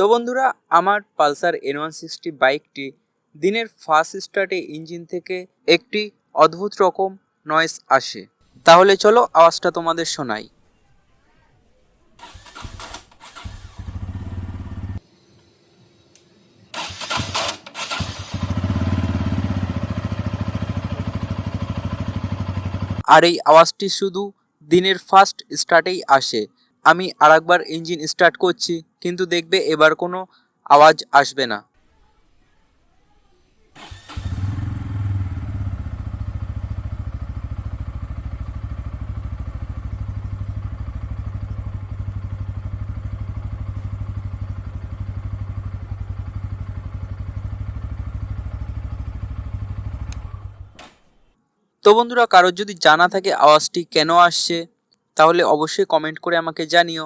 তো বন্ধুরা, আমার পালসার N160 বাইকটি দিনের ফার্স্ট স্টার্টে ইঞ্জিন থেকে একটি অদ্ভুত রকম নয়েজ আসে। তাহলে চলো আওয়াজটা তোমাদের শোনাই। আর এই আওয়াজটি শুধু দিনের ফার্স্ট স্টার্টেই আসে। আমি আরেকবার ইঞ্জিন স্টার্ট করছি, কিন্তু দেখবে এবার কোনো আওয়াজ আসবে না। তো বন্ধুরা, কারোর যদি জানা থাকে আওয়াজটি কেন আসছে, তাহলে অবশ্যই কমেন্ট করে আমাকে জানিও।